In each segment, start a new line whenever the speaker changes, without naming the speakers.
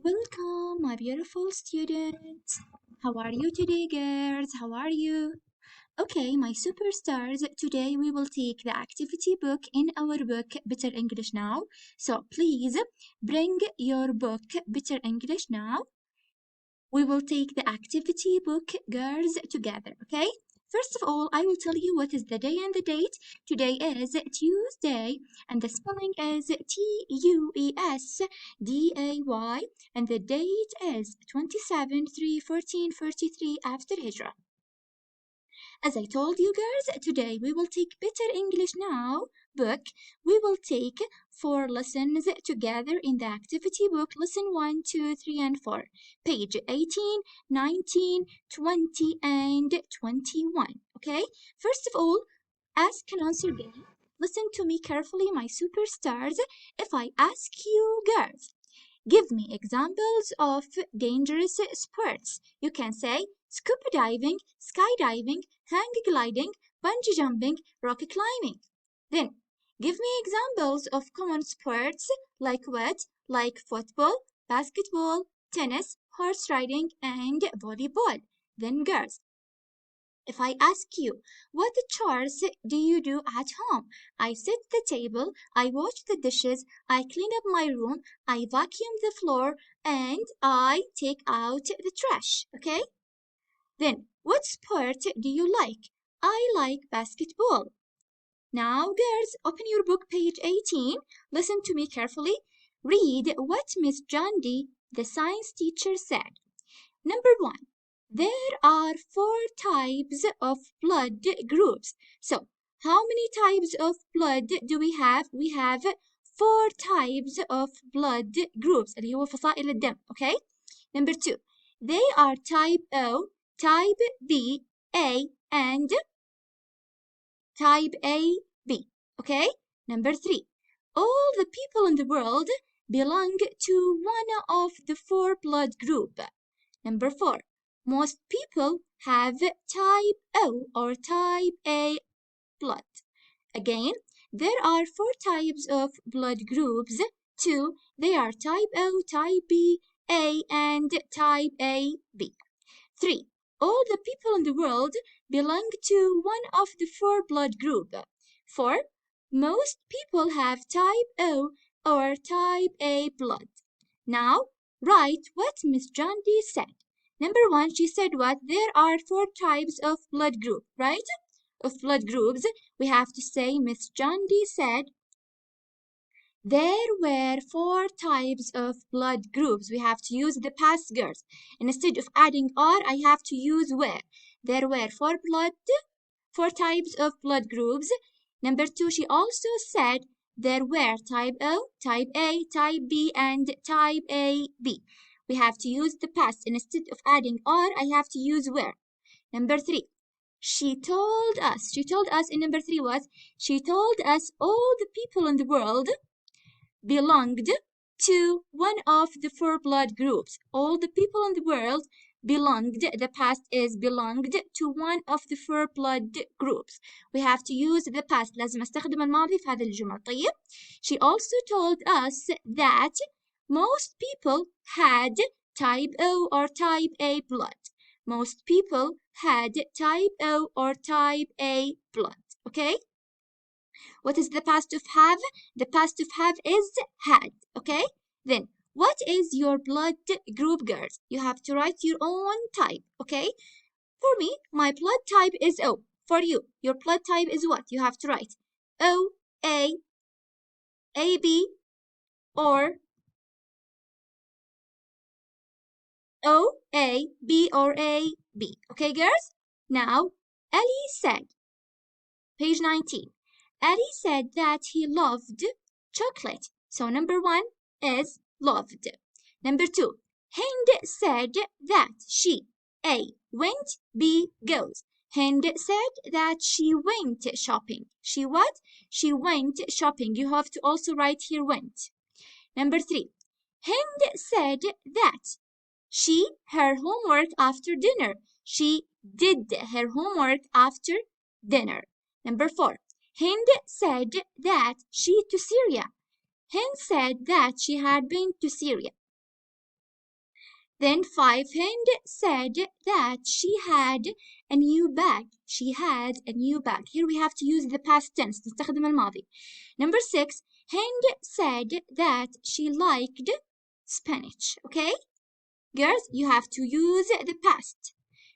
Welcome, my beautiful students. How are you today, girls? How are you? Okay, my superstars, today we will take the activity book in our book Better English Now. So please bring your book Better English Now. We will take the activity book, girls, together, okay? First of all, I will tell you what is the day and the date. Today is Tuesday, and the spelling is Tuesday, and the date is 27/3/1443 after Hijrah. As I told you girls, today we will take Better English Now book. We will take 4 lessons together in the activity book, lesson 1, 2, 3, and 4, page 18, 19, 20, and 21. Okay, first of all, ask and answer game. Listen to me carefully, my superstars. If I ask you girls, give me examples of dangerous sports. You can say scuba diving, skydiving, hang gliding, bungee jumping, rock climbing. Then, give me examples of common sports like what? Like football, basketball, tennis, horse riding, and volleyball. Then, girls, if I ask you, what chores do you do at home? I set the table, I wash the dishes, I clean up my room, I vacuum the floor, and I take out the trash. Okay? Then, what sport do you like? I like basketball. Now, girls, open your book, page 18. Listen to me carefully. Read what Miss Jandy, the science teacher, said. Number 1. There are 4 types of blood groups. So, how many types of blood do we have? We have 4 types of blood groups اللي هو فصائل الدم, okay? Number 2. They are type O, type B, A, and type AB, okay? Number 3. All the people in the world belong to one of the 4 blood groups. Number 4. Most people have type O or type A blood. Again, there are 4 types of blood groups. 2. They are type O, type B, A, and type AB. 3. All the people in the world belong to one of the 4 blood groups. 4. Most people have type O or type A blood. Now, write what Miss Jandy said. Number 1, she said what? There are 4 types of blood group, right? Of blood groups. We have to say Miss Jandy said there were 4 types of blood groups. We have to use the past, girls. Instead of adding R, I have to use were. There were 4 types of blood groups. Number 2, she also said there were type O, type A, type B, and type AB. We have to use the past. Instead of adding R, I have to use were. Number 3, she told us in number 3 was, she told us all the people in the world belonged to one of the 4 blood groups. All the people in the world belonged, the past is belonged to one of the 4 blood groups. We have to use the past. لازم استخدم الماضي في هذه الجمل. طيب. She also told us that most people had type O or type A blood. Most people had type O or type A blood. Okay? What is the past of have? The past of have is had. Okay? Then, what is your blood group, girls? You have to write your own type. Okay? For me, my blood type is O. For you, your blood type is what? You have to write O, A, AB, or O, A, B, or A, B. Okay, girls? Now, Ellie said, page 19. Ellie said that he loved chocolate. So number 1 is loved. Number 2, Hind said that she A. went, B. goes. Hind said that she went shopping. She what? She went shopping. You have to also write here went. Number 3, Hind said that she her homework after dinner. She did her homework after dinner. Number 4, Hind said that she to Syria. Hind said that she had been to Syria. Then 5, Hind said that she had a new bag. She had a new bag. Here we have to use the past tense. نستخدم الماضي. Number 6, Hind said that she liked spinach. Okay? Girls, you have to use the past.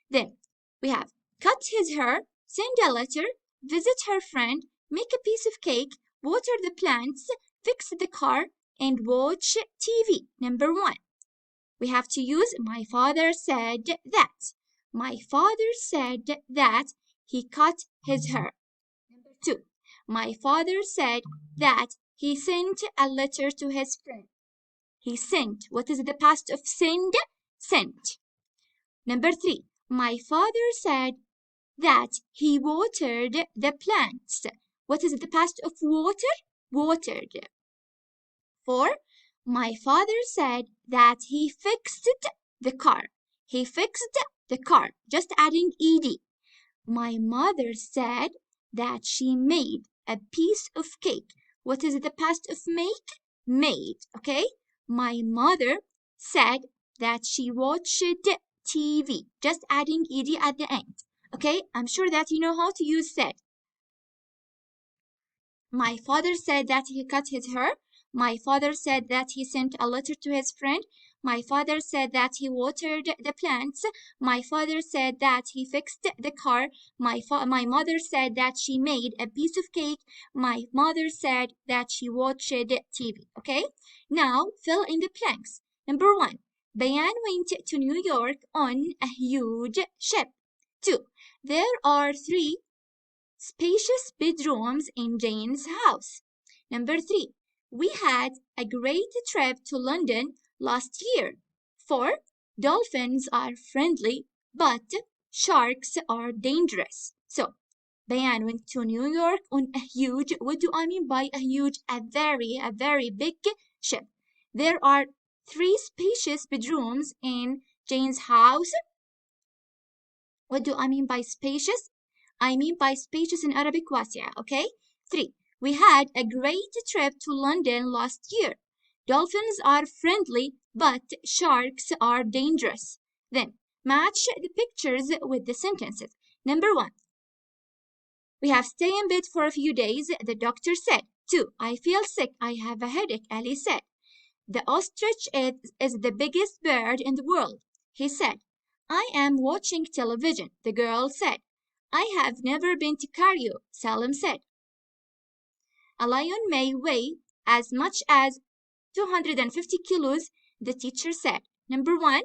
Then we have cut his hair, send a letter, visit her friend, make a piece of cake, water the plants, fix the car, and watch TV. Number 1. We have to use my father said that. My father said that he cut his hair. Number 2. My father said that he sent a letter to his friend. He sent. What is the past of send? Sent. Number 3. My father said that he watered the plants. What is the past of water? Watered. 4. My father said that he fixed the car. He fixed the car. Just adding ed. My mother said that she made a piece of cake. What is the past of make? Made. Okay? My mother said that she watched TV. Just adding ed at the end. Okay? I'm sure that you know how to use said. My father said that he cut his hair. My father said that he sent a letter to his friend. My father said that he watered the plants. My father said that he fixed the car. My mother said that she made a piece of cake. My mother said that she watched TV. Okay? Now fill in the blanks. Number 1. Bayan went to New York on a huge ship. 2. There are 3 spacious bedrooms in Jane's house. Number 3. We had a great trip to London last year. 4. Dolphins are friendly, but sharks are dangerous. So, Bayan went to New York on a huge, what do I mean by a huge? A very big ship. There are 3 spacious bedrooms in Jane's house. What do I mean by spacious? I mean by spacious in Arabic واسعة, okay? 3. We had a great trip to London last year. Dolphins are friendly, but sharks are dangerous. Then, match the pictures with the sentences. Number 1. We have stay in bed for a few days, the doctor said. 2. I feel sick, I have a headache, Ali said. The ostrich is the biggest bird in the world, he said. I am watching television, the girl said. I have never been to Cairo, Salim said. A lion may weigh as much as 250 kilos, the teacher said. Number 1,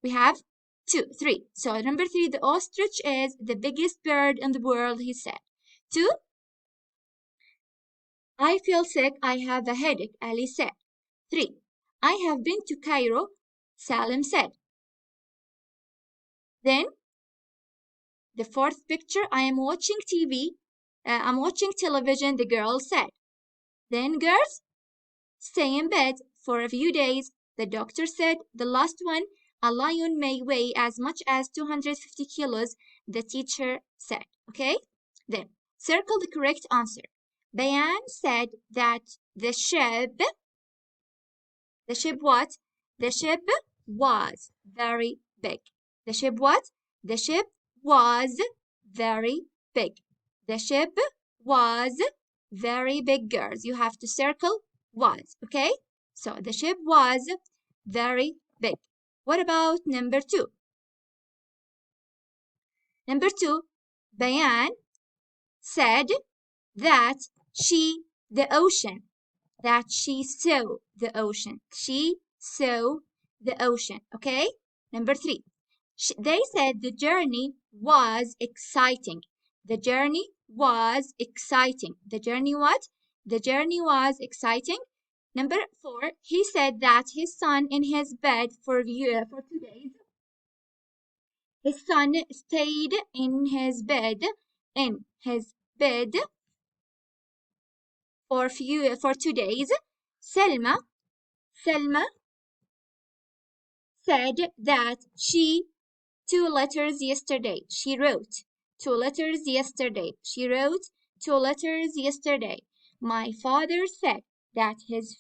we have 3. So number 3, the ostrich is the biggest bird in the world, he said. 2, I feel sick, I have a headache, Ali said. 3, I have been to Cairo, Salim said. Then, the 4th picture, I am watching TV. I'm watching television, the girl said. Then, girls, stay in bed for a few days, the doctor said. The last one, a lion may weigh as much as 250 kilos, the teacher said. Okay? Then, circle the correct answer. Bayan said that the ship what? The ship was very big. The ship what? The ship was very big. The ship was very big, girls. You have to circle was, okay? So the ship was very big. What about number 2? Number 2, Bayan said that she saw the ocean. She saw the ocean, okay? Number 3, they said the journey was exciting. The journey was exciting. The journey what? The journey was exciting. Number 4, he said that his son in his bed for 2 days. His son stayed in his bed for 2 days. Selma said that she 2 letters yesterday. She wrote 2 letters yesterday. She wrote 2 letters yesterday. My father said that his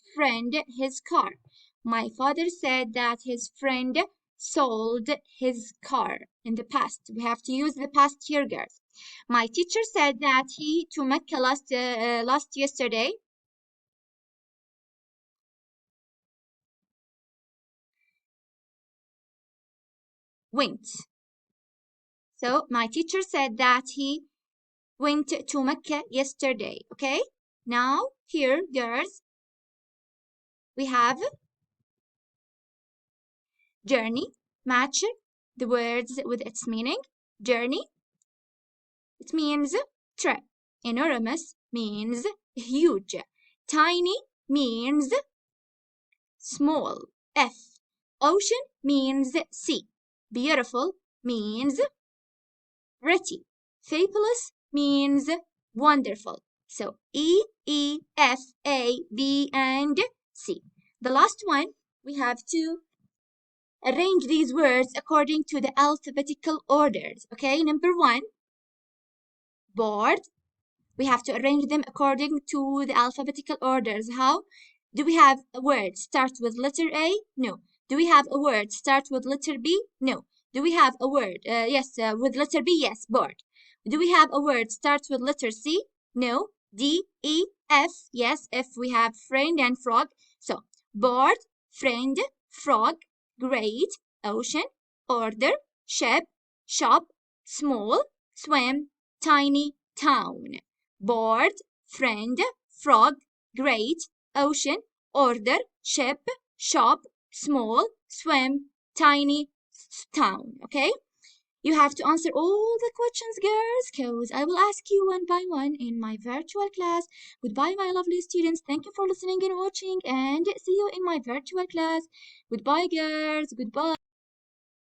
car My father said that his friend sold his car in the past. We have to use the past here, girls. My teacher said that he to Mecca last yesterday. Went. So my teacher said that he went to Mecca yesterday. Okay. Now here, girls, we have journey. Match the words with its meaning. Journey, it means trip. Enormous means huge. Tiny means small. F. Ocean means sea. Beautiful means pretty. Fabulous means wonderful. So E, E, F, A, B, and C. The last one, we have to arrange these words according to the alphabetical orders. Okay, number one, board. We have to arrange them according to the alphabetical orders. How? Do we have a word start with letter A? No. Do we have a word start with letter B? No. Do we have a word, with letter B? Yes, board. Do we have a word start with letter C? No. D, E, F? Yes, if we have friend and frog. So, board, friend, frog, great, ocean, order, ship, shop, small, swim, tiny, town. Board, friend, frog, great, ocean, order, ship, shop, small, swim, tiny, town. Okay? You have to answer all the questions, girls, because I will ask you one by one in my virtual class. Goodbye, my lovely students. Thank you for listening and watching, and see you in my virtual class. Goodbye, girls. Goodbye.